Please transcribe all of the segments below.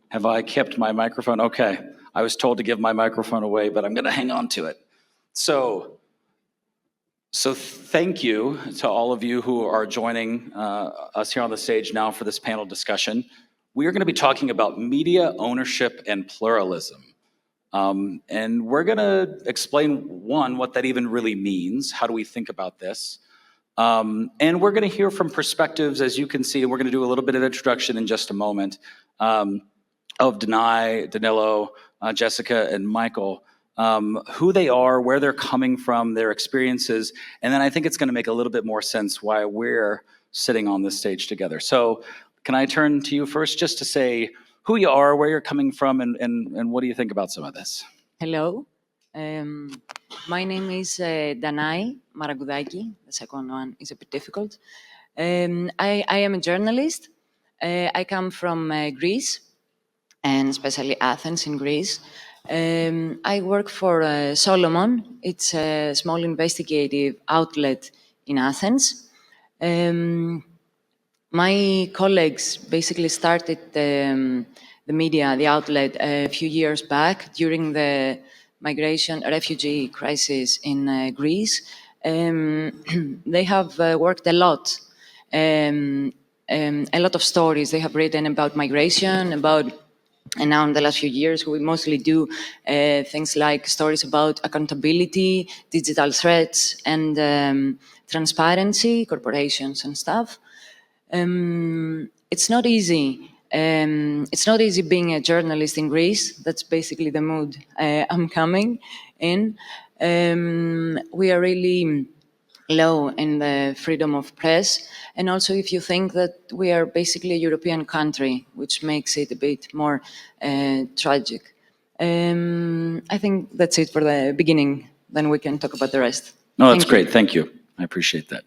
Have I kept my microphone? Okay. I was told to give my microphone away, but I'm going to hang on to it. So thank you to all of you who are joining us here on the stage now for this panel discussion. We are going to be talking about media ownership and pluralism. And we're going to explain, one, what that even really means. How do we think about this? And we're going to hear from perspectives, as you can see, and we're going to do a little bit of introduction in just a moment, of Danai, Danilo, Jessica, and Michael, who they are, where they're coming from, their experiences. And then I think it's going to make a little bit more sense why we're sitting on this stage together. So can I turn to you first just to say who you are, where you're coming from, and what do you think about some of this? Hello. My name is Danai, Maragoudaki. The second one is a bit difficult. I am a journalist. I come from Greece, and especially Athens in Greece. I work for Solomon. It's a small investigative outlet in Athens. My colleagues basically started the media, the outlet, a few years back during the refugee crisis in Greece. They have worked a lot of stories they have written about migration, and now in the last few years, we mostly do things like stories about accountability, digital threats, and transparency, corporations and stuff. It's not easy. It's not easy being a journalist in Greece. That's basically the mood I'm coming in. We are really low in the freedom of press. And also if you think that we are basically a European country, which makes it a bit more tragic. I think that's it for the beginning. Then we can talk about the rest. No, that's great. Thank you. I appreciate that.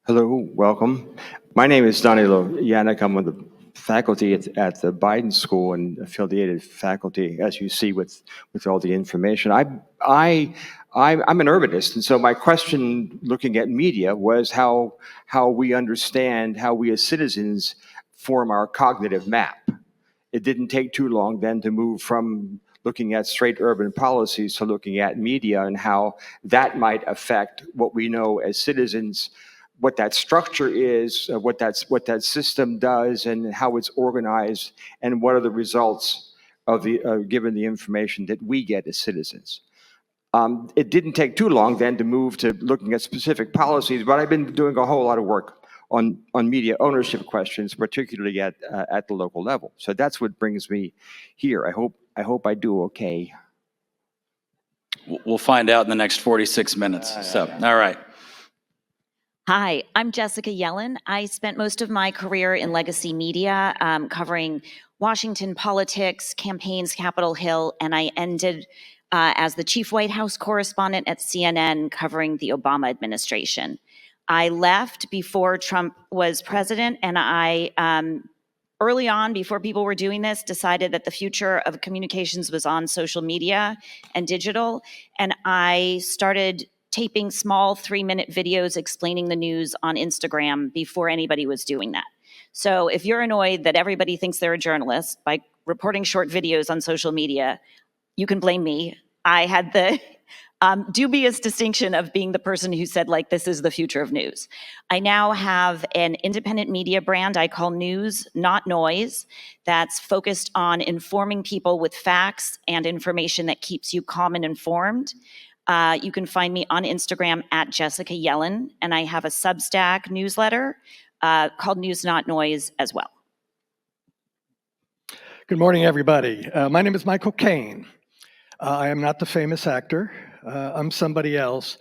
Hello, welcome. My name is Danilo Yannick. I'm on the faculty at the Biden School and affiliated faculty, as you see with all the information. I'm an urbanist, and so my question looking at media was how we understand, how we as citizens form our cognitive map. It didn't take too long then to move from looking at straight urban policies to looking at media and how that might affect what we know as citizens, what that structure is, what that system does, and how it's organized, and what are the results of given the information that we get as citizens. It didn't take too long then to move to looking at specific policies, but I've been doing a whole lot of work on media ownership questions, particularly at the local level. So that's what brings me here. I hope I do okay. We'll find out in the next 46 minutes. All right. Hi, I'm Jessica Yellin. I spent most of my career in legacy media, covering Washington politics, campaigns, Capitol Hill, and I ended as the chief White House correspondent at CNN covering the Obama administration. I left before Trump was president, and I, early on, before people were doing this, decided that the future of communications was on social media and digital, and I started taping small 3-minute videos explaining the news on Instagram before anybody was doing that. So if you're annoyed that everybody thinks they're a journalist by reporting short videos on social media, you can blame me. I had the dubious distinction of being the person who said, like, this is the future of news. I now have an independent media brand I call News, Not Noise, that's focused on informing people with facts and information that keeps you calm and informed. You can find me on Instagram at Jessica Yellin, and I have a Substack newsletter called News Not Noise as well. Good morning, everybody. My name is Michael Kane. I am not the famous actor. I'm somebody else,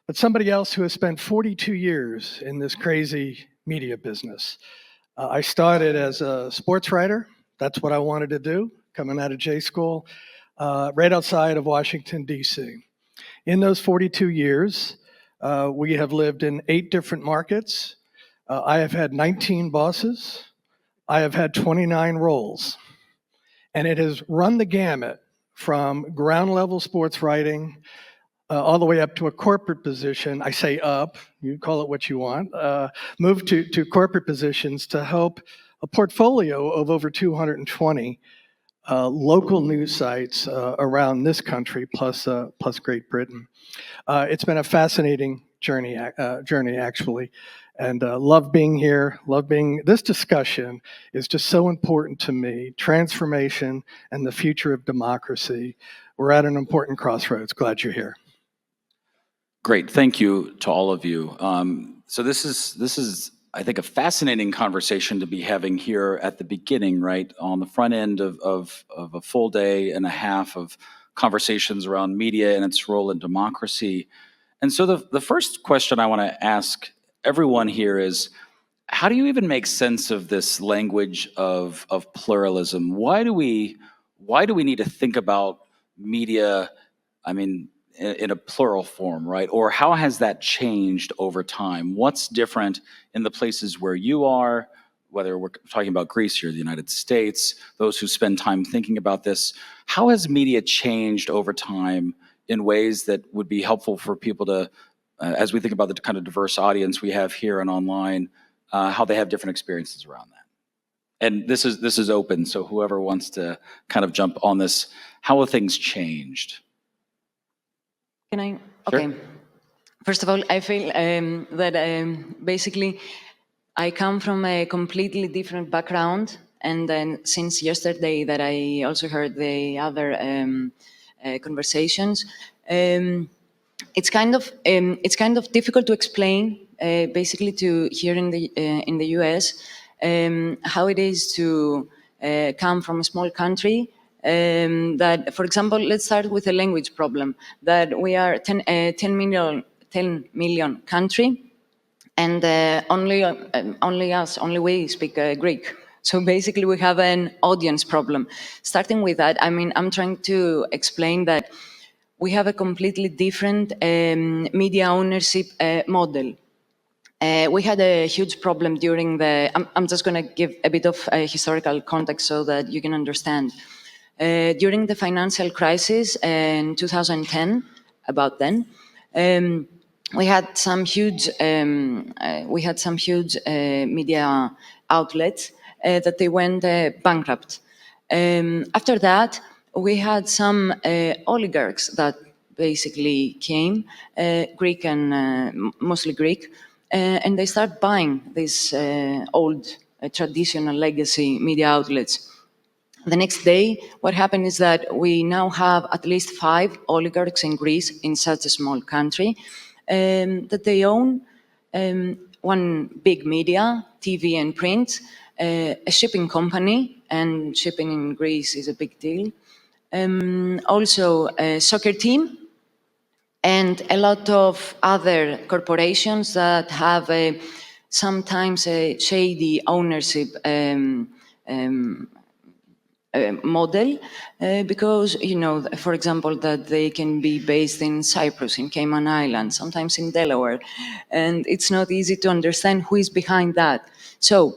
but somebody else who has spent 42 years in this crazy media business. I started as a sports writer. That's what I wanted to do, coming out of J School, right outside of Washington, D.C. In those 42 years, we have lived in 8 different markets. I have had 19 bosses. I have had 29 roles. And it has run the gamut from ground level sports writing all the way up to a corporate position. I say up, you call it what you want. Moved to corporate positions to help a portfolio of over 220 local news sites around this country, plus Great Britain. It's been a fascinating journey actually, and love being here. This discussion is just so important to me. Transformation and the future of democracy. We're at an important crossroads. Glad you're here. Great, thank you to all of you. So this is, I think, a fascinating conversation to be having here at the beginning, right? On the front end of a full day and a half of conversations around media and its role in democracy. And so the first question I want to ask everyone here is, how do you even make sense of this language of pluralism? Why do we need to think about media, I mean, in a plural form, right? Or how has that changed over time? What's different in the places where you are, whether we're talking about Greece or the United States, those who spend time thinking about this? How has media changed over time in ways that would be helpful for people to, as we think about the kind of diverse audience we have here and online, how they have different experiences around that? And this is open, so whoever wants to kind of jump on this, how have things changed? Can I? Sure. Okay. First of all, I feel that basically I come from a completely different background, and then since yesterday that I also heard the other conversations, it's kind of difficult to explain. Basically, to here in the U.S. How it is to come from a small country. That, for example, let's start with a language problem. That we are 10 million country, and only we speak Greek. So basically, we have an audience problem. Starting with that, I mean, I'm trying to explain that we have a completely different media ownership model. We had a huge problem during I'm just going to give a bit of historical context so that you can understand. During the financial crisis in 2010, about then, we had some huge media outlets that they went bankrupt. After that, we had some oligarchs that basically came, Greek and mostly Greek, and they start buying these old traditional legacy media outlets. The next day, what happened is that we now have at least 5 oligarchs in Greece, in such a small country, that they own one big media, TV and print, a shipping company, and shipping in Greece is a big deal. Also a soccer team, and a lot of other corporations that have sometimes a shady ownership model, because, you know, for example, that they can be based in Cyprus, in Cayman Islands, sometimes in Delaware, and it's not easy to understand who is behind that. So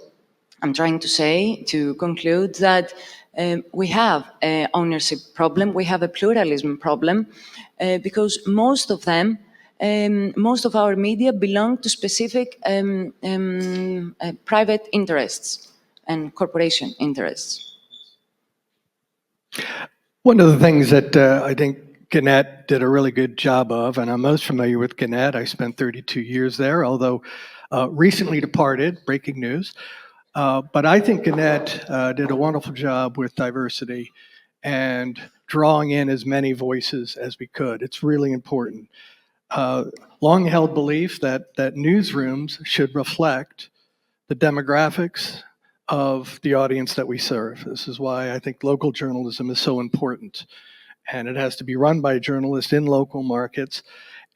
I'm trying to say, to conclude, that we have an ownership problem, we have a pluralism problem, because most of them, most of our media belong to specific private interests and corporation interests. One of the things that I think Gannett did a really good job of, and I'm most familiar with Gannett, I spent 32 years there, although recently departed, breaking news. But I think Gannett did a wonderful job with diversity and drawing in as many voices as we could. It's really important. Long held belief that newsrooms should reflect the demographics of the audience that we serve. This is why I think local journalism is so important. And it has to be run by journalists in local markets,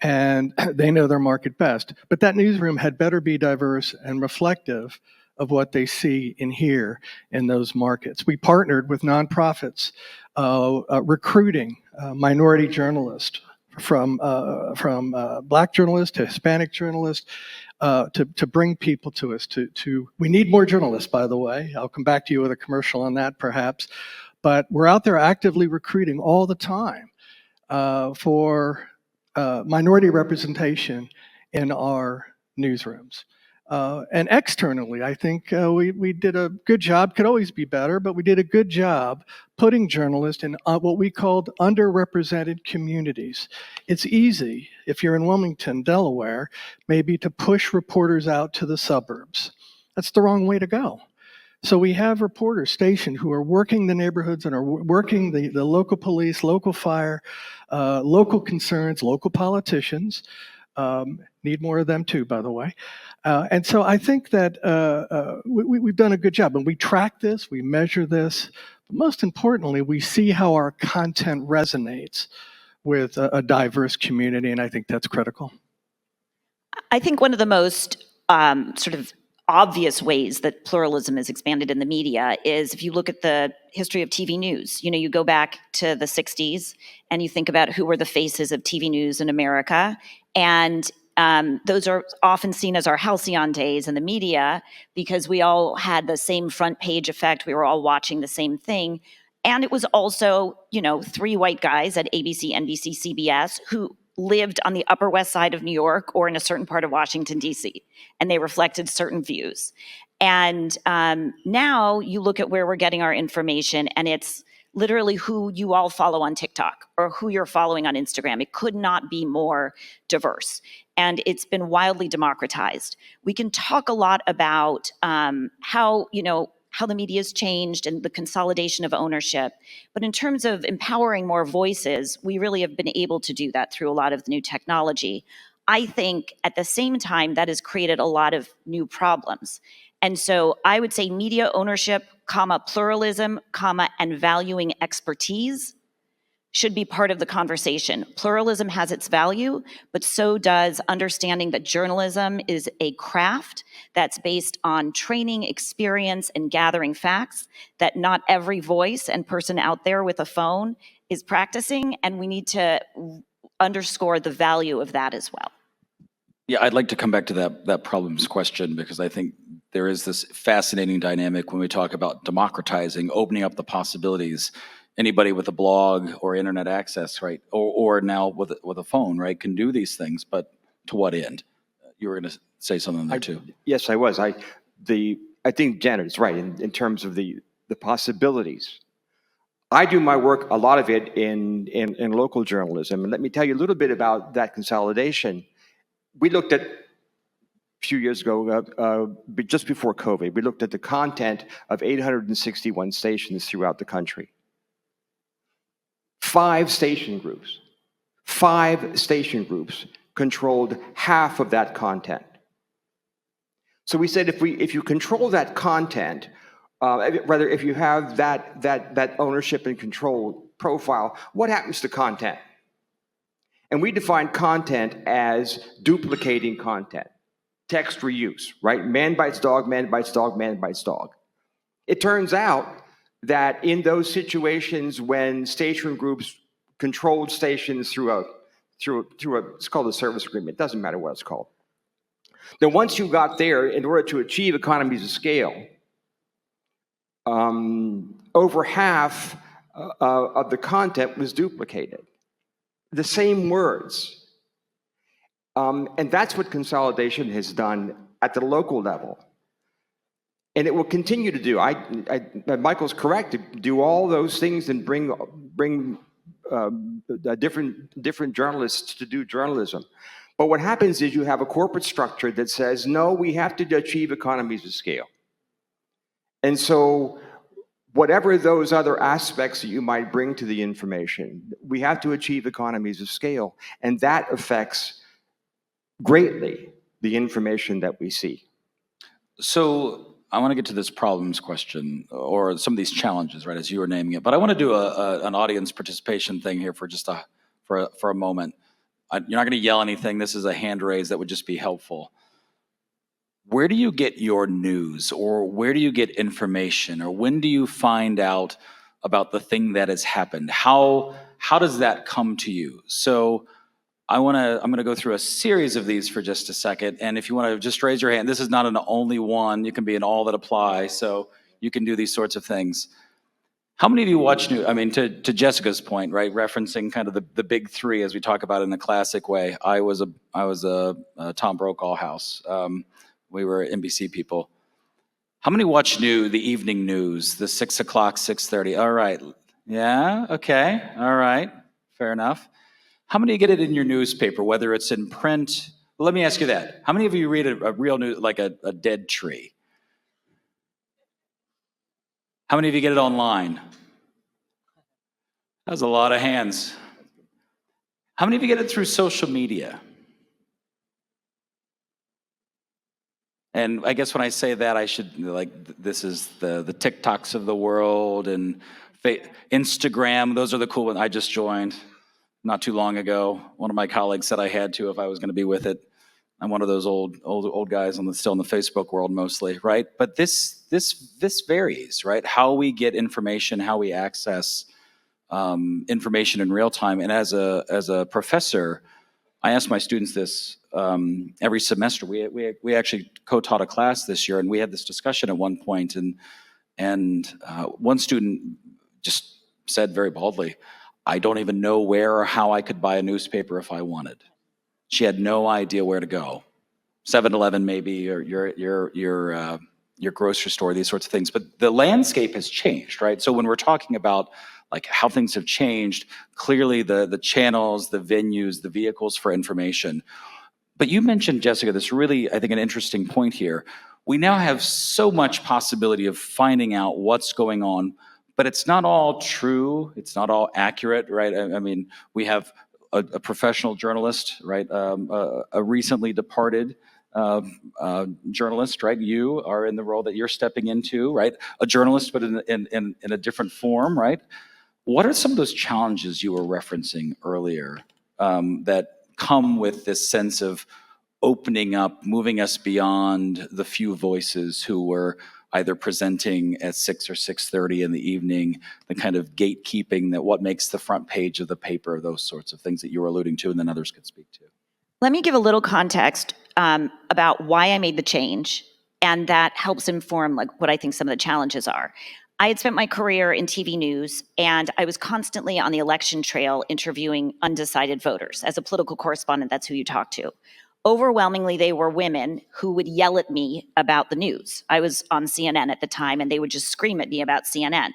and they know their market best. But that newsroom had better be diverse and reflective of what they see and hear in those markets. We partnered with nonprofits, recruiting minority journalists, from Black journalists to Hispanic journalists, to bring people to us. We need more journalists, by the way. I'll come back to you with a commercial on that, perhaps. But we're out there actively recruiting all the time for minority representation in our newsrooms. And externally, I think we did a good job, could always be better, but we did a good job putting journalists in what we called underrepresented communities. It's easy, if you're in Wilmington, Delaware, maybe to push reporters out to the suburbs. That's the wrong way to go. So we have reporters stationed who are working the neighborhoods and are working the local police, local fire, local concerns, local politicians. Need more of them too, by the way. And so I think that we've done a good job. And we track this, we measure this. But most importantly, we see how our content resonates with a diverse community, and I think that's critical. I think one of the most sort of obvious ways that pluralism is expanded in the media is if you look at the history of TV news. You know, you go back to the 60s and you think about who were the faces of TV news in America. And those are often seen as our halcyon days in the media because we all had the same front page effect. We were all watching the same thing. And it was also, you know, 3 white guys at ABC, NBC, CBS who lived on the Upper West Side of New York or in a certain part of Washington, D.C., and they reflected certain views. And now you look at where we're getting our information, and it's literally who you all follow on TikTok or who you're following on Instagram. It could not be more diverse. And it's been wildly democratized. We can talk a lot about how the media has changed and the consolidation of ownership. But in terms of empowering more voices, we really have been able to do that through a lot of the new technology. I think at the same time, that has created a lot of new problems. And so I would say media ownership, pluralism, and valuing expertise should be part of the conversation. Pluralism has its value, but so does understanding that journalism is a craft that's based on training, experience, and gathering facts that not every voice and person out there with a phone is practicing, and we need to underscore the value of that as well. Yeah, I'd like to come back to that problems question because I think there is this fascinating dynamic when we talk about democratizing, opening up the possibilities. Anybody with a blog or internet access, right, or now with a phone, right, can do these things. But to what end? You were going to say something there too. Yes, I was. I think Janet is right in terms of the possibilities. I do my work, a lot of it in local journalism, and let me tell you a little bit about that consolidation. We looked at a few years ago, just before COVID, we looked at the content of 861 stations throughout the country. 5 station groups controlled half of that content. So we said if you control that content, rather if you have that ownership and control profile, what happens to content? And we define content as duplicating content, text reuse, right? Man bites dog, man bites dog, man bites dog. It turns out that in those situations when station groups controlled stations through a it's called a service agreement, it doesn't matter what it's called. Then once you got there, in order to achieve economies of scale, over half of the content was duplicated. The same words. And that's what consolidation has done at the local level. And it will continue to do. Michael's correct to do all those things and bring different journalists to do journalism. But what happens is you have a corporate structure that says, no, we have to achieve economies of scale. And so whatever those other aspects that you might bring to the information, we have to achieve economies of scale. And that affects greatly the information that we see. So I want to get to this problems question or some of these challenges, right, as you were naming it. But I want to do an audience participation thing here for just for a moment. You're not going to yell anything. This is a hand raise that would just be helpful. Where do you get your news, or where do you get information, or when do you find out about the thing that has happened? How does that come to you? So I'm going to go through a series of these for just a second. And if you want to just raise your hand, this is not an only one. You can be an all that apply. So you can do these sorts of things. How many of you watch news? I mean, to Jessica's point, right? Referencing kind of the big 3 as we talk about it in the classic way. I was a Tom Brokaw house. We were NBC people. How many watch the evening news, the 6 o'clock, 6:30? All right. Yeah, okay. All right. Fair enough. How many get it in your newspaper, whether it's in print? Well, let me ask you that. How many of you read a real news, like a dead tree? How many of you get it online? That was a lot of hands. How many of you get it through social media? And I guess when I say that, I should, like, this is the TikToks of the world and Instagram. Those are the cool ones. I just joined not too long ago. One of my colleagues said I had to if I was going to be with it. I'm one of those old guys still in the Facebook world mostly, right? But this varies, right? How we get information, how we access information in real time. And as a professor, I ask my students this every semester. We actually co-taught a class this year, and we had this discussion at one point, and one student just said very boldly, "I don't even know where or how I could buy a newspaper if I wanted." She had no idea where to go. 7-Eleven maybe, or your grocery store, these sorts of things. But the landscape has changed, right? So when we're talking about like how things have changed, clearly the channels, the venues, the vehicles for information. But you mentioned, Jessica, this really, I think, an interesting point here. We now have so much possibility of finding out what's going on, but it's not all true. It's not all accurate, right? I mean, we have a professional journalist, right? A recently departed journalist, right? You are in the role that you're stepping into, right? A journalist, but in a different form, right? What are some of those challenges you were referencing earlier that come with this sense of opening up, moving us beyond the few voices who were either presenting at 6 or 6:30 in the evening, the kind of gatekeeping that what makes the front page of the paper, those sorts of things that you were alluding to, and then others could speak to? Let me give a little context about why I made the change, and that helps inform like what I think some of the challenges are. I had spent my career in TV news, and I was constantly on the election trail interviewing undecided voters. As a political correspondent, that's who you talk to. Overwhelmingly, they were women who would yell at me about the news. I was on CNN at the time, and they would just scream at me about CNN.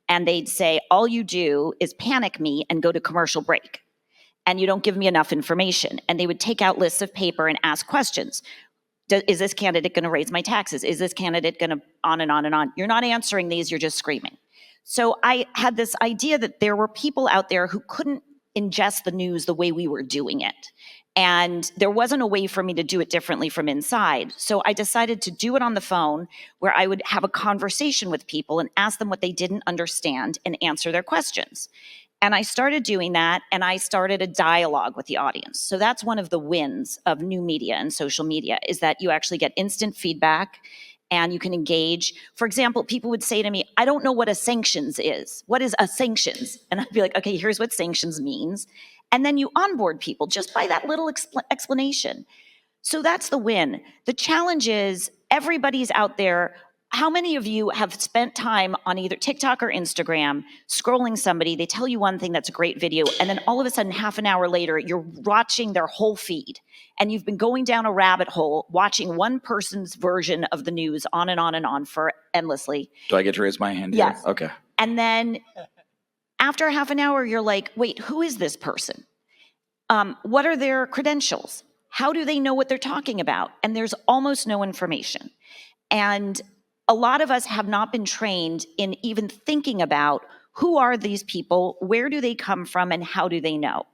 And they'd say, all you do is panic me and go to commercial break, and you don't give me enough information. And they would take out lists of paper and ask questions. Is this candidate going to raise my taxes? Is this candidate going to on and on and on? You're not answering these, you're just screaming. So I had this idea that there were people out there who couldn't ingest the news the way we were doing it. And there wasn't a way for me to do it differently from inside. So I decided to do it on the phone, where I would have a conversation with people and ask them what they didn't understand and answer their questions. And I started doing that, and I started a dialogue with the audience. So that's one of the wins of new media and social media, is that you actually get instant feedback and you can engage. For example, people would say to me, I don't know what a sanctions is. What is a sanctions? And I'd be like, okay, here's what sanctions means. And then you onboard people just by that little explanation. So that's the win. The challenge is everybody's out there. How many of you have spent time on either TikTok or Instagram scrolling somebody, they tell you one thing that's a great video, and then all of a sudden, half an hour later, you're watching their whole feed, and you've been going down a rabbit hole, watching one person's version of the news on and on and on for endlessly. Do I get to raise my hand? Yes. Here? Okay. And then after half an hour, you're like, wait, who is this person? What are their credentials? How do they know what they're talking about? And there's almost no information. And a lot of us have not been trained in even thinking about who are these people, where do they come from, and how do they know?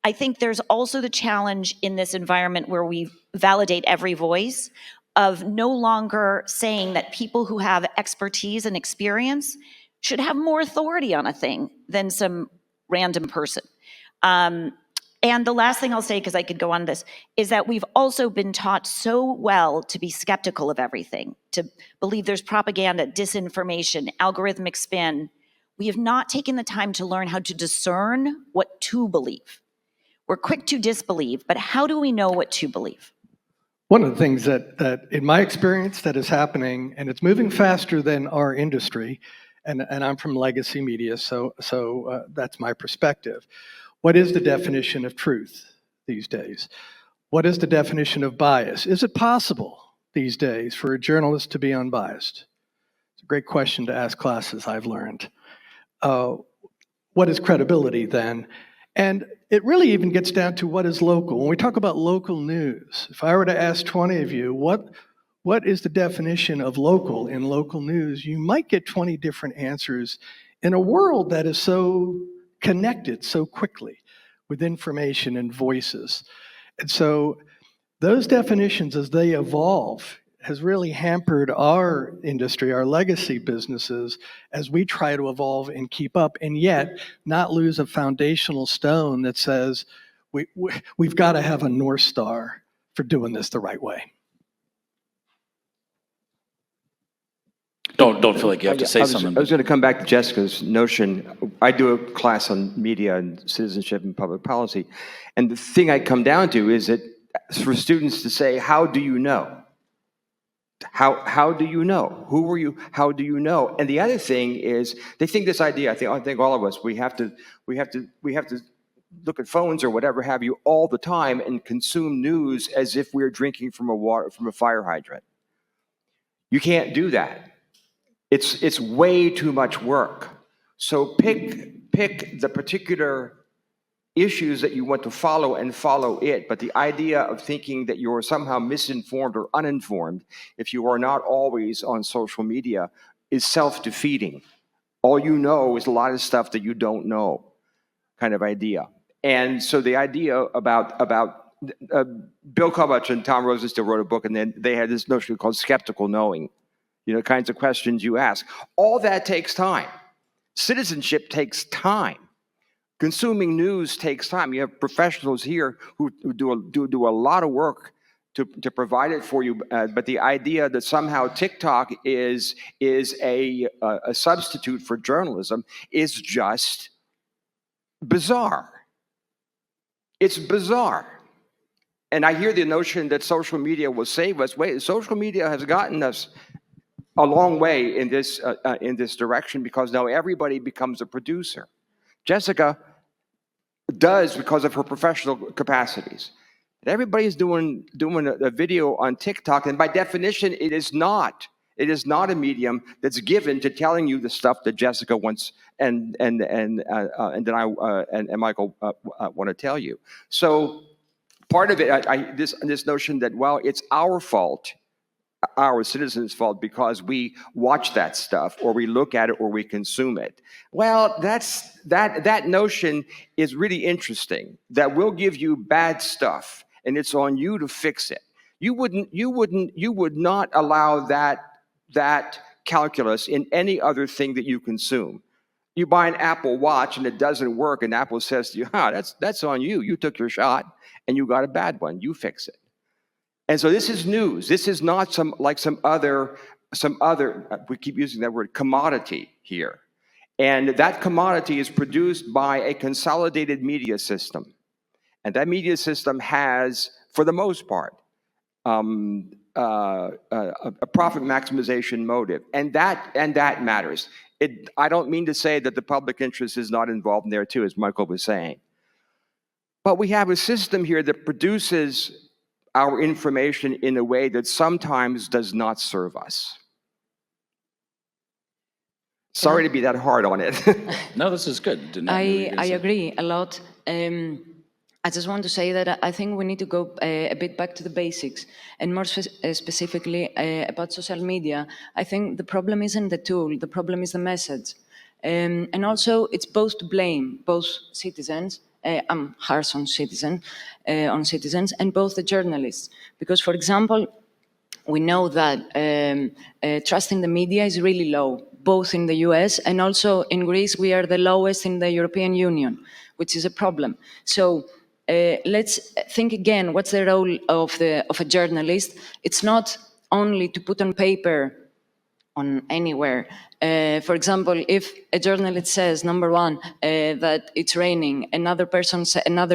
I think there's also the challenge in this environment where we validate every voice of no longer saying that people who have expertise and experience should have more authority on a thing than some random person. And the last thing I'll say, because I could go on this, is that we've also been taught so well to be skeptical of everything, to believe there's propaganda, disinformation, algorithmic spin. We have not taken the time to learn how to discern what to believe. We're quick to disbelieve, but how do we know what to believe? One of the things that in my experience that is happening, and it's moving faster than our industry, and I'm from legacy media, so that's my perspective. What is the definition of truth these days? What is the definition of bias? Is it possible these days for a journalist to be unbiased? It's a great question to ask classes, I've learned. What is credibility then? And it really even gets down to what is local. When we talk about local news, if I were to ask 20 of you, what is the definition of local in local news, you might get 20 different answers in a world that is so connected so quickly with information and voices. And so those definitions, as they evolve, has really hampered our industry, our legacy businesses, as we try to evolve and keep up, and yet not lose a foundational stone that says we've got to have a North Star for doing this the right way. Don't feel like you have to say I something. was going to come back to Jessica's notion. I do a class on media and citizenship and public policy. And the thing I come down to is that for students to say, how do you know? How do you know? Who were you? How do you know? And the other thing is, they think this idea, I think all of us, we have to look at phones or whatever have you all the time and consume news as if we're drinking from a fire hydrant. You can't do that. It's way too much work. So pick the particular issues that you want to follow and follow it. But the idea of thinking that you're somehow misinformed or uninformed if you are not always on social media is self-defeating. All you know is a lot of stuff that you don't know, kind of idea. And so the idea about Bill Kovach and Tom Rosenstiel wrote a book, and then they had this notion called skeptical knowing. You know, kinds of questions you ask. All that takes time. Citizenship takes time. Consuming news takes time. You have professionals here who do a lot of work to provide it for you. But the idea that somehow TikTok is a substitute for journalism is just bizarre. It's bizarre. And I hear the notion that social media will save us. Wait, social media has gotten us a long way in this direction, because now everybody becomes a producer. Jessica does because of her professional capacities. And everybody's doing a video on TikTok, and by definition, it is not a medium that's given to telling you the stuff that Jessica wants and then and Michael want to tell you. So part of it, this notion that, well, it's our fault, our citizens' fault, because we watch that stuff or we look at it or we consume it. Well, that notion is really interesting. That will give you bad stuff, and it's on you to fix it. You would not allow that calculus in any other thing that you consume. You buy an Apple Watch and it doesn't work, and Apple says to you, that's on you. You took your shot and you got a bad one. You fix it. And so this is news. This is not some other, we keep using that word, commodity here. And that commodity is produced by a consolidated media system. And that media system has, for the most part, a profit maximization motive. And that matters. I don't mean to say that the public interest is not involved in there too, as Michael was saying. But we have a system here that produces our information in a way that sometimes does not serve us. Sorry to be that hard on it. No, this is good. I agree a lot. I just want to say that I think we need to go a bit back to the basics, and more specifically about social media. I think the problem isn't the tool, the problem is the message. And also, it's both to blame, both citizens, I'm harsh on citizens, and both the journalists. Because, for example, we know that trust in the media is really low, both in the US and also in Greece. We are the lowest in the European Union, which is a problem. So let's think again, what's the role of a journalist? It's not only to put on paper on anywhere. For example, if a journalist says, number one, that it's raining, another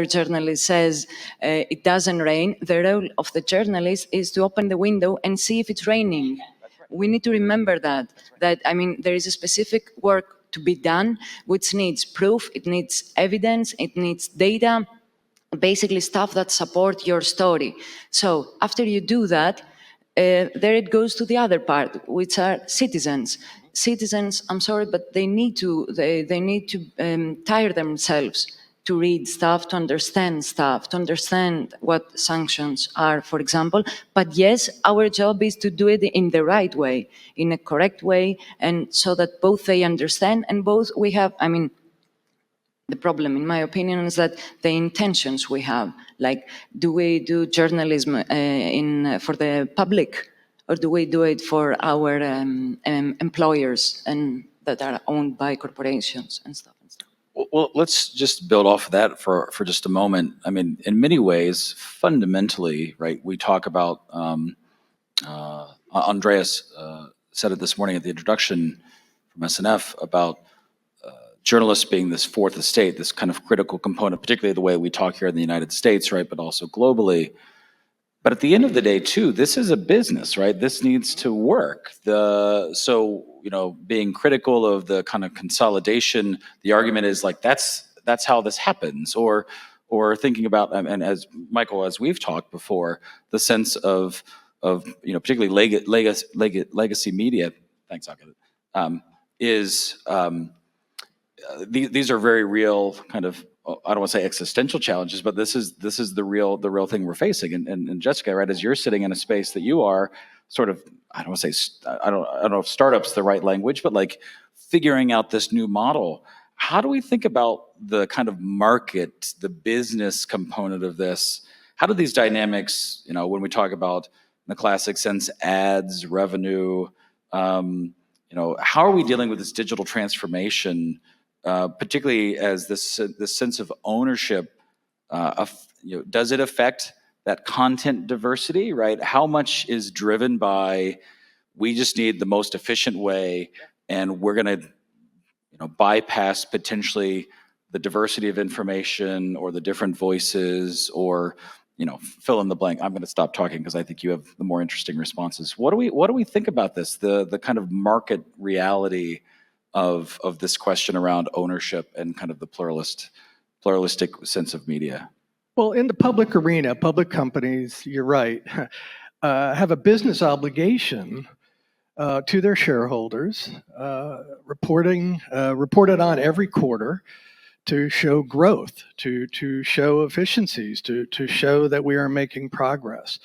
journalist says it doesn't rain, the role of the journalist is to open the window and see if it's raining. We need to remember that, I mean, there is a specific work to be done, which needs proof, it needs evidence, it needs data, basically stuff that support your story. So after you do that, there it goes to the other part, which are citizens. Citizens, I'm sorry, but they need to tire themselves to read stuff, to understand what sanctions are, for example. But yes, our job is to do it in the right way, in a correct way, and so that both they understand and both we have, I mean, the problem, in my opinion, is that the intentions we have, like, do we do journalism for the public, or do we do it for our employers and that are owned by corporations and stuff? Well, let's just build off of that for just a moment. I mean, in many ways, fundamentally, right, we talk about, Andreas said it this morning at the introduction from SNF about journalists being this fourth estate, this kind of critical component, particularly the way we talk here in the United States, right, but also globally. But at the end of the day, too, this is a business, right? This needs to work. So, you know, being critical of the kind of consolidation, the argument is like, that's how this happens. Or thinking about, and as Michael, as we've talked before, the sense of you know, particularly legacy media, thanks, I'll get it, these are very real kind of, I don't want to say existential challenges, but this is the real thing we're facing. And Jessica, right, as you're sitting in a space that you are sort of, I don't want to say, I don't know if startup's the right language, but like figuring out this new model. How do we think about the kind of market, the business component of this? How do these dynamics, you know, when we talk about in the classic sense, ads, revenue, you know, how are we dealing with this digital transformation? Particularly as this sense of ownership, you know, does it affect that content diversity, right? How much is driven by, we just need the most efficient way, and we're going to, you know, bypass potentially the diversity of information or the different voices, or, you know, fill in the blank. I'm going to stop talking because I think you have the more interesting responses. What do we think about this? The kind of market reality of this question around ownership and kind of the pluralistic sense of media? Well, in the public arena, public companies, you're right, have a business obligation to their shareholders, reported on every quarter, to show growth, to show efficiencies, to show that we are making progress.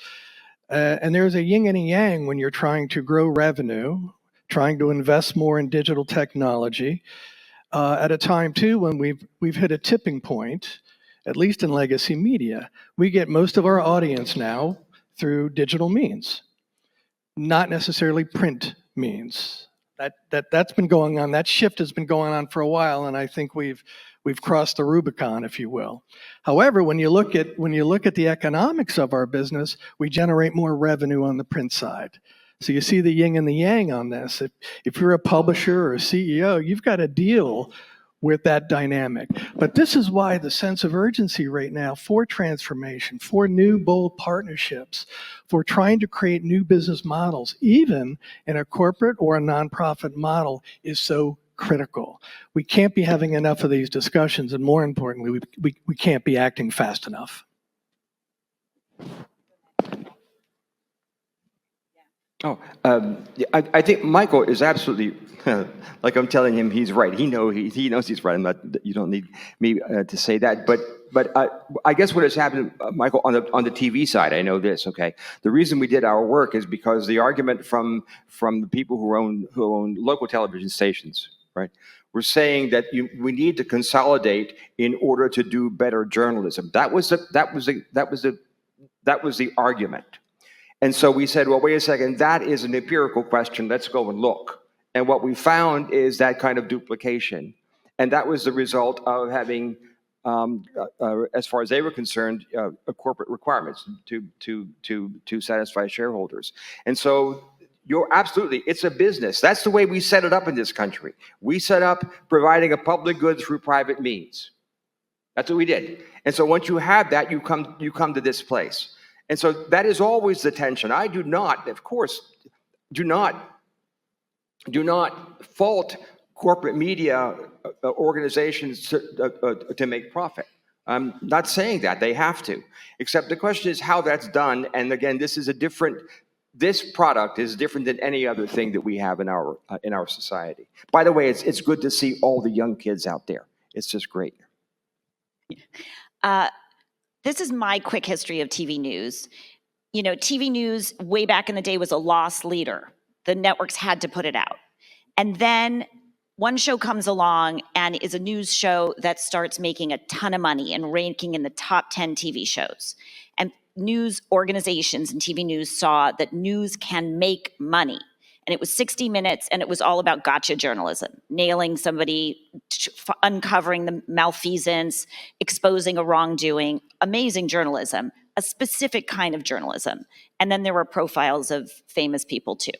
And there's a yin and a yang when you're trying to grow revenue, trying to invest more in digital technology, at a time too when we've hit a tipping point, at least in legacy media. We get most of our audience now through digital means, not necessarily print means. That's been going on. That shift has been going on for a while, and I think we've crossed the Rubicon, if you will. However, when you look at the economics of our business, we generate more revenue on the print side. So you see the yin and the yang on this. If you're a publisher or a CEO, you've got to deal with that dynamic. But this is why the sense of urgency right now for transformation, for new bold partnerships, for trying to create new business models, even in a corporate or a nonprofit model, is so critical. We can't be having enough of these discussions, and more importantly, we can't be acting fast enough. Oh, I think Michael is absolutely, like I'm telling him, he's right. He knows he's right. You don't need me to say that. But I guess what has happened, Michael, on the TV side, I know this. Okay, the reason we did our work is because the argument from the people who own local television stations, right, were saying that we need to consolidate in order to do better journalism. That was the argument. And so we said, well, wait a second, that is an empirical question. Let's go and look. And what we found is that kind of duplication. And that was the result of having, as far as they were concerned, corporate requirements to satisfy shareholders. And so you're absolutely, it's a business. That's the way we set it up in this country. We set up providing a public good through private means. That's what we did. And so once you have that, you come to this place. And so that is always the tension. I do not, of course, do not fault corporate media organizations to make profit. I'm not saying that. They have to. Except the question is how that's done. And again, this is a different this product is different than any other thing that we have in our society. By the way, it's good to see all the young kids out there. It's just great. This is my quick history of TV news. You know, TV news way back in the day was a loss leader. The networks had to put it out. And then one show comes along and is a news show that starts making a ton of money and ranking in the top 10 TV shows. And news organizations and TV news saw that news can make money. And it was 60 Minutes, and it was all about gotcha journalism, nailing somebody, uncovering the malfeasance, exposing a wrongdoing, amazing journalism, a specific kind of journalism. And then there were profiles of famous people too.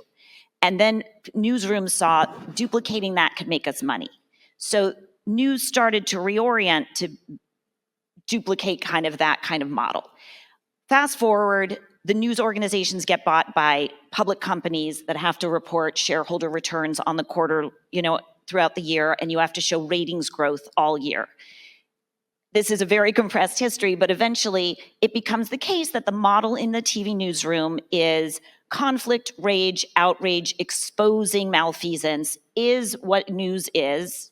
And then newsrooms saw duplicating that could make us money. So news started to reorient to duplicate kind of that kind of model. Fast forward, the news organizations get bought by public companies that have to report shareholder returns on the quarter, you know, throughout the year, and you have to show ratings growth all year. This is a very compressed history, but eventually it becomes the case that the model in the TV newsroom is conflict, rage, outrage, exposing malfeasance is what news is.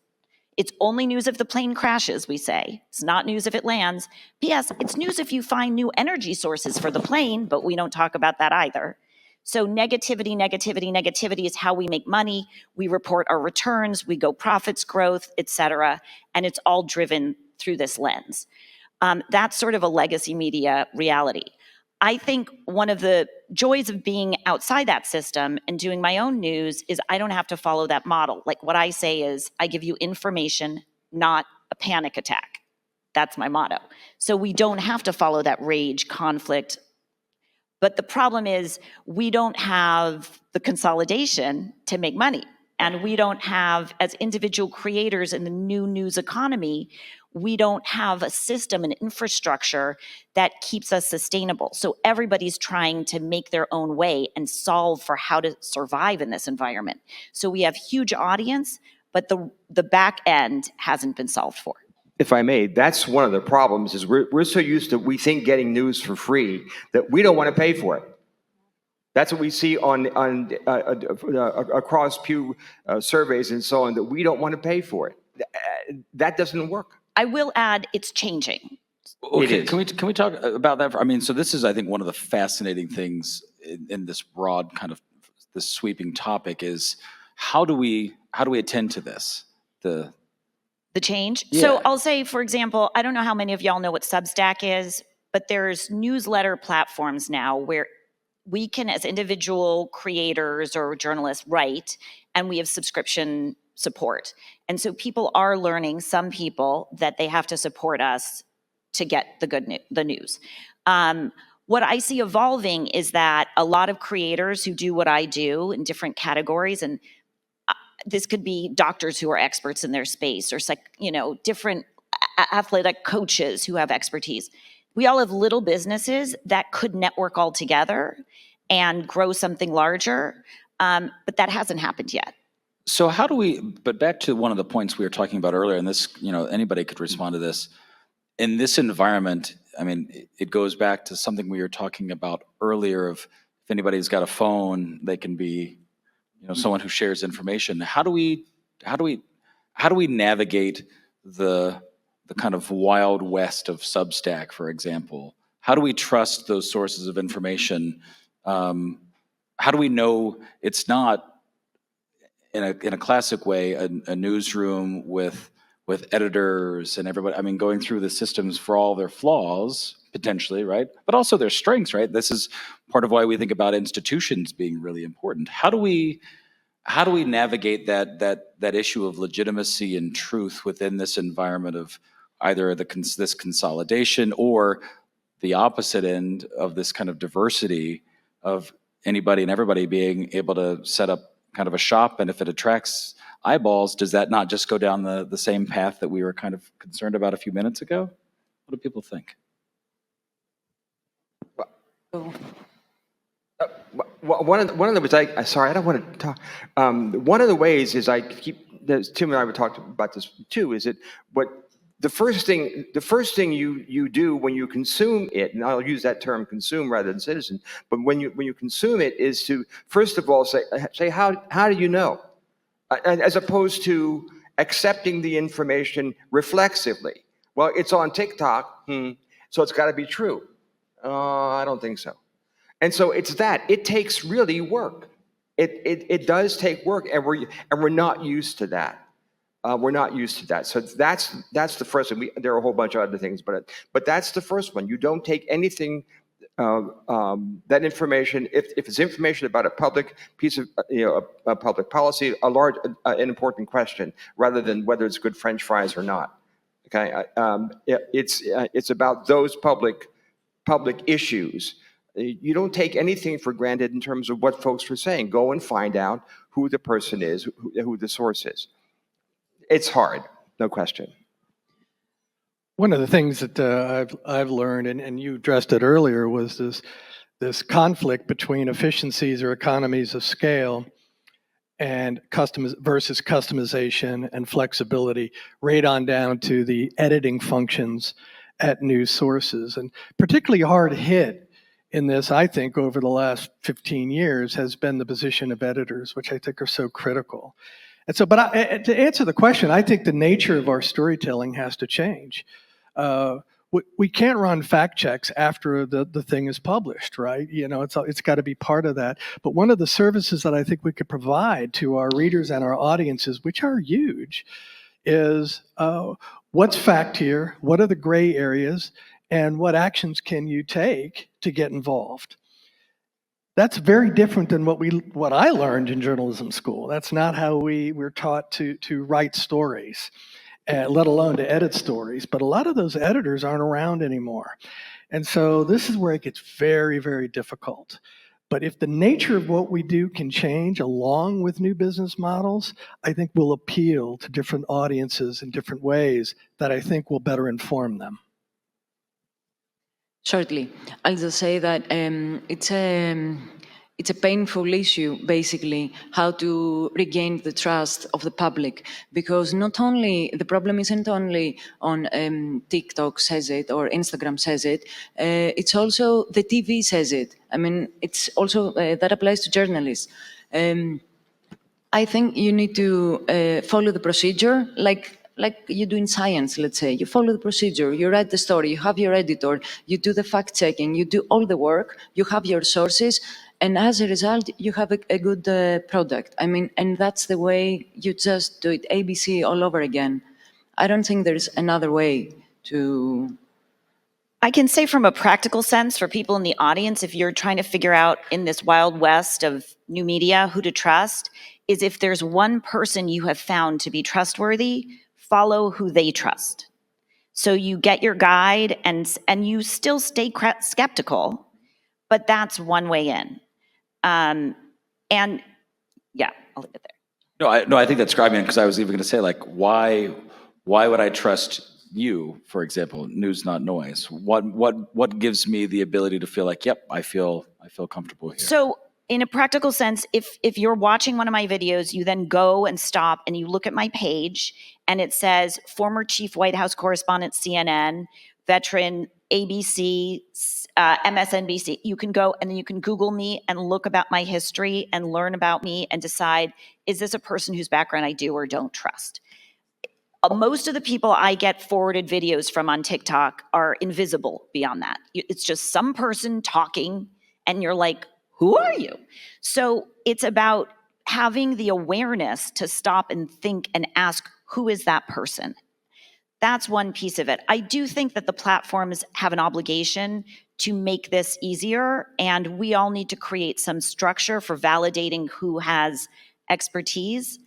It's only news if the plane crashes, we say. It's not news if it lands. P.S., it's news if you find new energy sources for the plane, but we don't talk about that either. So negativity, negativity, negativity is how we make money. We report our returns, we go profits, growth, et cetera, and it's all driven through this lens. That's sort of a legacy media reality. I think one of the joys of being outside that system and doing my own news is I don't have to follow that model. Like what I say is I give you information, not a panic attack. That's my motto. So we don't have to follow that rage, conflict. But the problem is we don't have the consolidation to make money. And we don't have, as individual creators in the new news economy, we don't have a system and infrastructure that keeps us sustainable. So everybody's trying to make their own way and solve for how to survive in this environment. So we have huge audience, but the back end hasn't been solved for. If I may, that's one of the problems is we're so used to, we think, getting news for free that we don't want to pay for it. That's what we see on across Pew surveys and so on, that we don't want to pay for it. That doesn't work. I will add, it's changing. Okay, can we talk about that? I mean, so this is, I think, one of the fascinating things in this broad kind of this sweeping topic is how do we attend to this? The change? Yeah. So I'll say, for example, I don't know how many of y'all know what Substack is, but there's newsletter platforms now where we can, as individual creators or journalists, write, and we have subscription support. And so people are learning, some people, that they have to support us to get the news. What I see evolving is that a lot of creators who do what I do in different categories, and this could be doctors who are experts in their space, or different athletic coaches who have expertise. We all have little businesses that could network all together and grow something larger, but that hasn't happened yet. So how do we, but back to one of the points we were talking about earlier, and this, anybody could respond to this. In this environment, I mean, it goes back to something we were talking about earlier of if anybody's got a phone, they can be, someone who shares information. How do we navigate the kind of wild west of Substack, for example? How do we trust those sources of information? How do we know it's not in a classic way a newsroom with editors and everybody? I mean, going through the systems for all their flaws potentially, right? But also their strengths, right? This is part of why we think about institutions being really important. How do we navigate that issue of legitimacy and truth within this environment of either this consolidation or the opposite end of this kind of diversity of anybody and everybody being able to set up kind of a shop, and if it attracts eyeballs, does that not just go down the same path that we were kind of concerned about a few minutes ago? What do people think? One of the ways sorry, I don't want to talk. One of the ways is Tim and I were talking about this too. Is it what the first thing you do when you consume it, and I'll use that term consume rather than citizen, but when you consume it is to first of all say how do you know, as opposed to accepting the information reflexively. Well, it's on TikTok, so it's got to be true. I don't think so. And so it's that it takes really work. It does take work, and we're not used to that. We're not used to that. So that's the first one. There are a whole bunch of other things, but that's the first one. You don't take anything, that information, if it's information about a public piece of, a public policy, an important question, rather than whether it's good French fries or not. Okay, it's about those public issues. You don't take anything for granted in terms of what folks are saying. Go and find out who the person is, who the source is. It's hard, no question. One of the things that I've learned, and you addressed it earlier, was this conflict between efficiencies or economies of scale and versus customization and flexibility, right on down to the editing functions at news sources. And particularly hard hit in this, I think, over the last 15 years has been the position of editors, which I think are so critical. And so, but to answer the question, I think the nature of our storytelling has to change. We can't run fact checks after the thing is published, right? It's got to be part of that. But one of the services that I think we could provide to our readers and our audiences, which are huge, is what's fact here, what are the gray areas, and what actions can you take to get involved? That's very different than what I learned in journalism school. That's not how we're taught to write stories, let alone to edit stories. But a lot of those editors aren't around anymore. And so this is where it gets very, very difficult. But if the nature of what we do can change along with new business models, I think we'll appeal to different audiences in different ways that I think will better inform them. Shortly, I'll just say that it's a painful issue, basically, how to regain the trust of the public, because not only the problem isn't only on TikTok says it or Instagram says it, it's also the TV says it. I mean, it's also that applies to journalists. I think you need to follow the procedure, like you do in science, let's say. You follow the procedure, you write the story, you have your editor, you do the fact-checking, you do all the work, you have your sources, and as a result, you have a good product. I mean, and that's the way you just do it, ABC all over again. I don't think there's another way to... I can say from a practical sense for people in the audience, if you're trying to figure out in this wild west of new media who to trust, is if there's one person you have found to be trustworthy, follow who they trust. So you get your guide and you still stay skeptical, but that's one way in. And yeah, I'll leave it there. No, I think that's great, because I was even going to say, like, why would I trust you, for example, news, not noise? What gives me the ability to feel like, yep, I feel comfortable here? So in a practical sense, if you're watching one of my videos, you then go and stop and you look at my page and it says former chief White House correspondent, CNN, veteran, ABC, MSNBC. You can go and then you can Google me and look about my history and learn about me and decide, is this a person whose background I do or don't trust? Most of the people I get forwarded videos from on TikTok are invisible beyond that. It's just some person talking and you're like, who are you? So it's about having the awareness to stop and think and ask, who is that person? That's one piece of it. I do think that the platforms have an obligation to make this easier, and we all need to create some structure for validating who has expertise.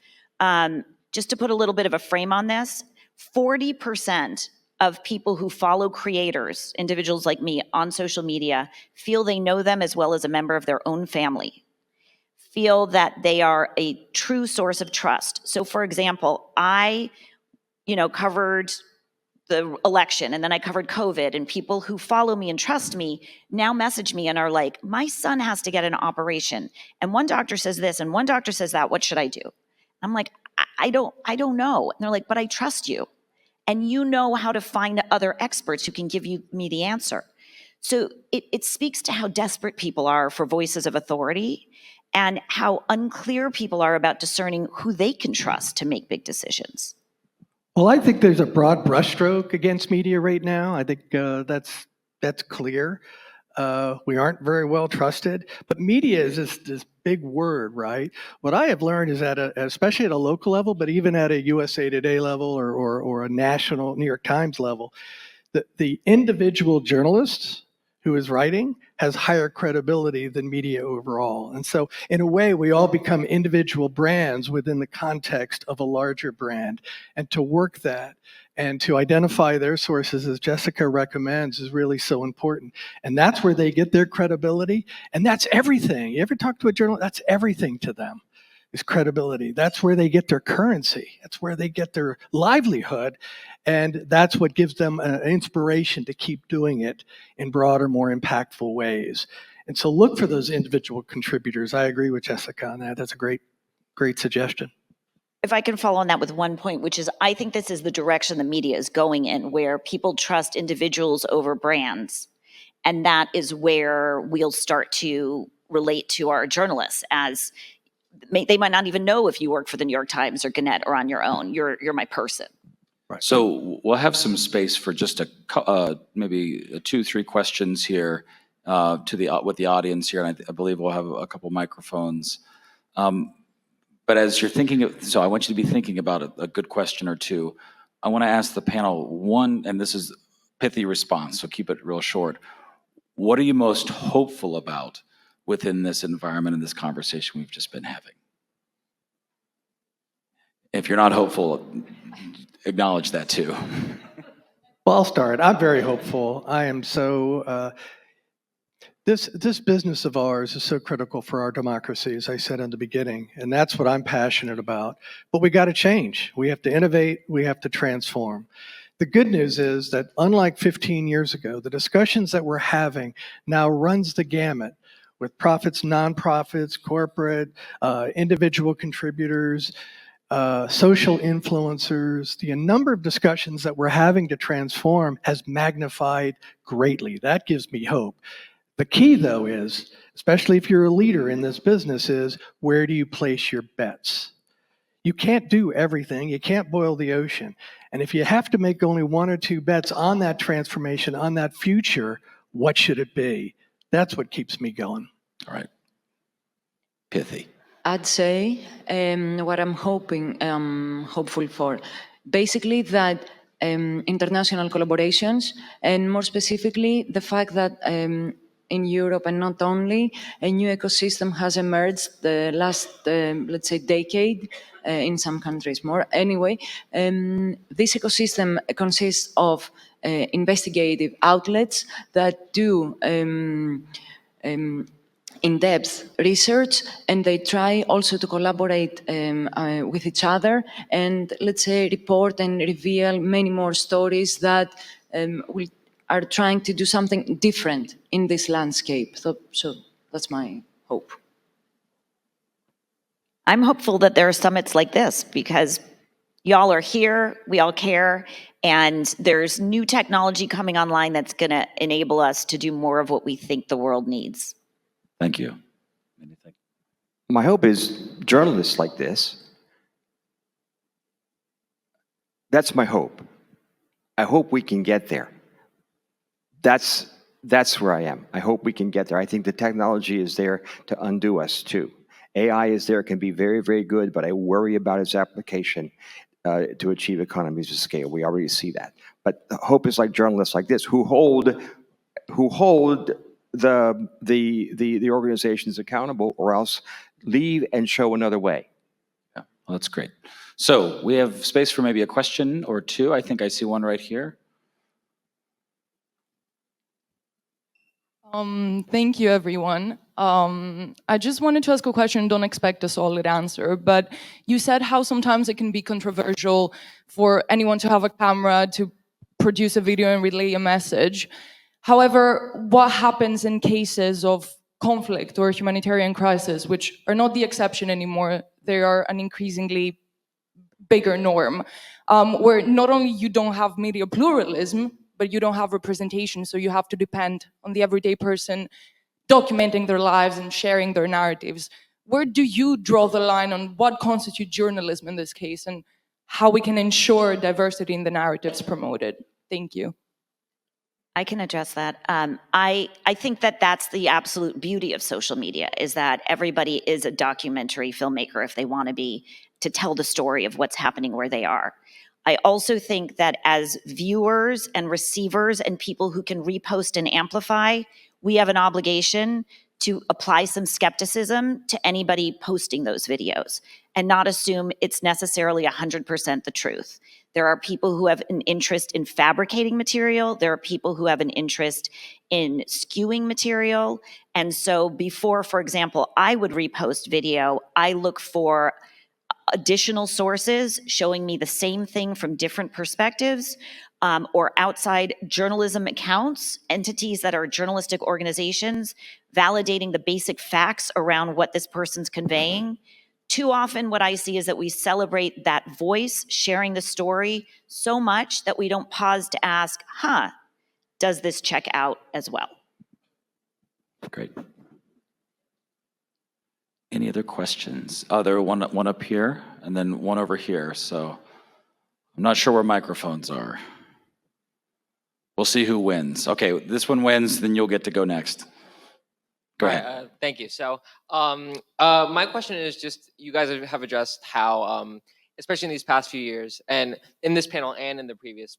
Just to put a little bit of a frame on this, 40% of people who follow creators, individuals like me, on social media, feel they know them as well as a member of their own family, feel that they are a true source of trust. So for example, I covered the election and then I covered COVID, and people who follow me and trust me now message me and are like, my son has to get an operation and one doctor says this and one doctor says that, what should I do? I'm like, I don't know. And they're like, but I trust you. and you know how to find other experts who can give me the answer. So it speaks to how desperate people are for voices of authority and how unclear people are about discerning who they can trust to make big decisions. Well, I think there's a broad brushstroke against media right now. I think that's clear. We aren't very well trusted, but media is this big word, right? What I have learned is that, especially at a local level, but even at a USA Today level or a national New York Times level, the individual journalist who is writing has higher credibility than media overall. And so in a way, we all become individual brands within the context of a larger brand. And to work that and to identify their sources, as Jessica recommends, is really so important. And that's where they get their credibility. And that's everything. You ever talk to a journalist? That's everything to them, is credibility. That's where they get their currency. That's where they get their livelihood. And that's what gives them an inspiration to keep doing it in broader, more impactful ways. And so look for those individual contributors. I agree with Jessica on that. That's a great suggestion. If I can follow on that with one point, which is I think this is the direction the media is going in, where people trust individuals over brands. And that is where we'll start to relate to our journalists as they might not even know if you work for the New York Times or Gannett or on your own. You're my person. Right. So we'll have some space for just maybe 2-3 questions here with the audience here, and I believe we'll have a couple microphones. But as you're thinking, so I want you to be thinking about a good question or two. I want to ask the panel one, and this is pithy response, so keep it real short. What are you most hopeful about within this environment and this conversation we've just been having? If you're not hopeful, acknowledge that too. Well, I'll start. I'm very hopeful. I am so, this business of ours is so critical for our democracy, as I said in the beginning, and that's what I'm passionate about. But we got to change. We have to innovate. We have to transform. The good news is that unlike 15 years ago, the discussions that we're having now runs the gamut with profits, nonprofits, corporate, individual contributors, social influencers. The number of discussions that we're having to transform has magnified greatly. That gives me hope. The key, though, is, especially if you're a leader in this business, is where do you place your bets? You can't do everything. You can't boil the ocean. And if you have to make only 1 or 2 bets on that transformation, on that future, what should it be? That's what keeps me going. All right. Pithy. I'd say what I'm hopeful for, basically that international collaborations, and more specifically, the fact that in Europe and not only, a new ecosystem has emerged the last, let's say, decade, in some countries more. Anyway, this ecosystem consists of investigative outlets that do in-depth research, and they try also to collaborate with each other and, let's say, report and reveal many more stories that are trying to do something different in this landscape. So that's my hope. I'm hopeful that there are summits like this because y'all are here, we all care, and there's new technology coming online that's going to enable us to do more of what we think the world needs. Thank you. Anything? My hope is journalists like this. That's my hope. I hope we can get there. That's where I am. I hope we can get there. I think the technology is there to undo us too. AI is there, can be very, very good, but I worry about its application to achieve economies of scale. We already see that. But hope is like journalists like this who hold the organizations accountable, or else leave and show another way. Yeah, well, that's great. So we have space for maybe a question or two. I think I see one right here. Thank you, everyone. I just wanted to ask a question. Don't expect a solid answer, but you said how sometimes it can be controversial for anyone to have a camera to produce a video and relay a message. However, what happens in cases of conflict or humanitarian crisis, which are not the exception anymore, they are an increasingly bigger norm, where not only you don't have media pluralism, but you don't have representation, so you have to depend on the everyday person documenting their lives and sharing their narratives. Where do you draw the line on what constitutes journalism in this case, and how we can ensure diversity in the narratives promoted? Thank you. I can address that. I think that that's the absolute beauty of social media, is that everybody is a documentary filmmaker if they want to be, to tell the story of what's happening where they are. I also think that as viewers and receivers and people who can repost and amplify, we have an obligation to apply some skepticism to anybody posting those videos and not assume it's necessarily 100% the truth. There are people who have an interest in fabricating material. There are people who have an interest in skewing material. And so before, for example, I would repost video, I look for additional sources showing me the same thing from different perspectives, or outside journalism accounts, entities that are journalistic organizations, validating the basic facts around what this person's conveying. Too often what I see is that we celebrate that voice sharing the story so much that we don't pause to ask, does this check out as well? Great. Any other questions? Oh, there one up here and then one over here. So I'm not sure where microphones are. We'll see who wins. Okay, this one wins, then you'll get to go next. Go ahead. Thank you. So my question is just, you guys have addressed how, especially in these past few years, and in this panel and in the previous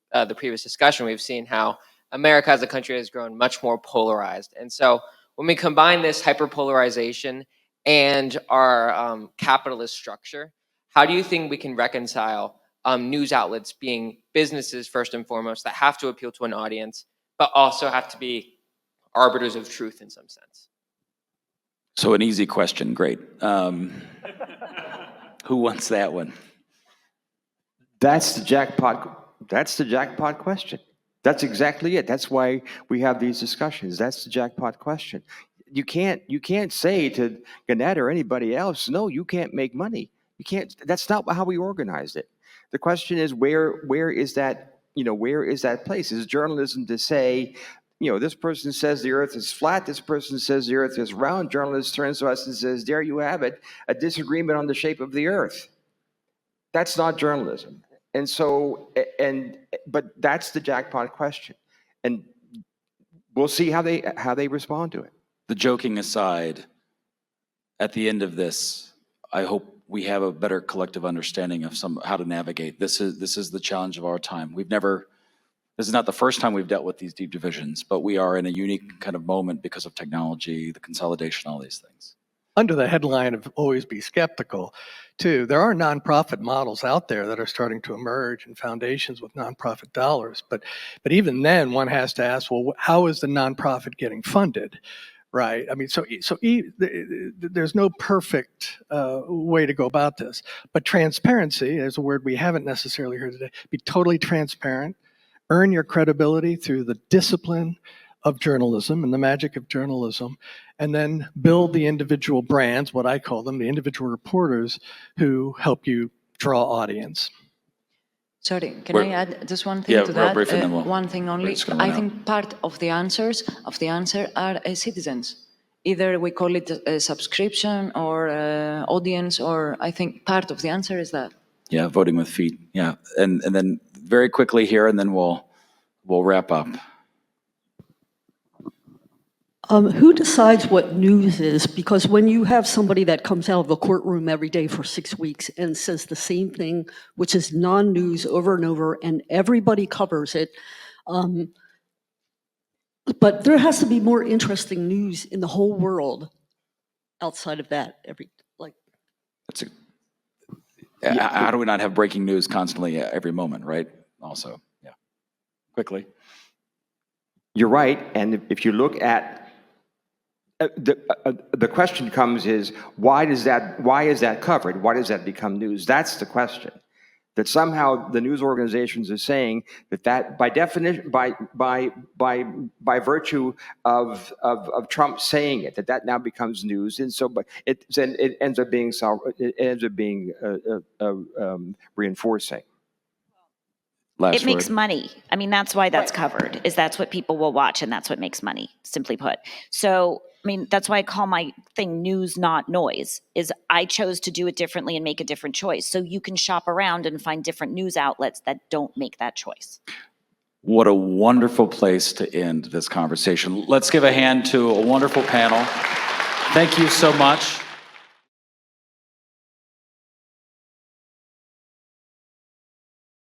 discussion, we've seen how America as a country has grown much more polarized. And so when we combine this hyperpolarization and our capitalist structure, how do you think we can reconcile news outlets being businesses first and foremost that have to appeal to an audience, but also have to be arbiters of truth in some sense? So an easy question, great. Who wants that one? That's the jackpot. That's the jackpot question. That's exactly it. That's why we have these discussions. That's the jackpot question. You can't say to Gannett or anybody else, no, you can't make money. You can't. That's not how we organized it. The question is where is that, where is that place? Is journalism to say, this person says the earth is flat, this person says the earth is round, journalist turns to us and says, there you have it, a disagreement on the shape of the earth. That's not journalism. And so, but that's the jackpot question. And we'll see how they respond to it. The joking aside, at the end of this, I hope we have a better collective understanding of how to navigate. This is the challenge of our time. This is not the first time we've dealt with these deep divisions, but we are in a unique kind of moment because of technology, the consolidation, all these things. Under the headline of always be skeptical, too, there are nonprofit models out there that are starting to emerge and foundations with nonprofit dollars. But even then, one has to ask, well, how is the nonprofit getting funded? Right. I mean, there's no perfect way to go about this. But transparency is a word we haven't necessarily heard today. Be totally transparent. Earn your credibility through the discipline of journalism and the magic of journalism, and then build the individual brands, what I call them, the individual reporters who help you draw audience. Sorry, can I add just one thing to that? One thing only. I think part of the answer are citizens. Either we call it a subscription or audience, or I think part of the answer is that. Yeah, voting with feet. Yeah, and then very quickly here, and then we'll wrap up. Who decides what news is? Because when you have somebody that comes out of the courtroom every day for 6 weeks and says the same thing, which is non-news over and over, and everybody covers it, but there has to be more interesting news in the whole world outside of that. How do we not have breaking news constantly every moment, right? Also, yeah. Quickly. You're right, and if you look at the question comes is, why is that covered? Why does that become news? That's the question. That somehow the news organizations are saying that by definition, by virtue of Trump saying it, that now becomes news, and so but it ends up being reinforcing. Last It makes word. money. I mean, that's why that's covered, is that's what people will watch and that's what makes money, simply put. So, I mean, that's why I call my thing news, not noise, is I chose to do it differently and make a different choice. So you can shop around and find different news outlets that don't make that choice. What a wonderful place to end this conversation. Let's give a hand to a wonderful panel. Thank you so much.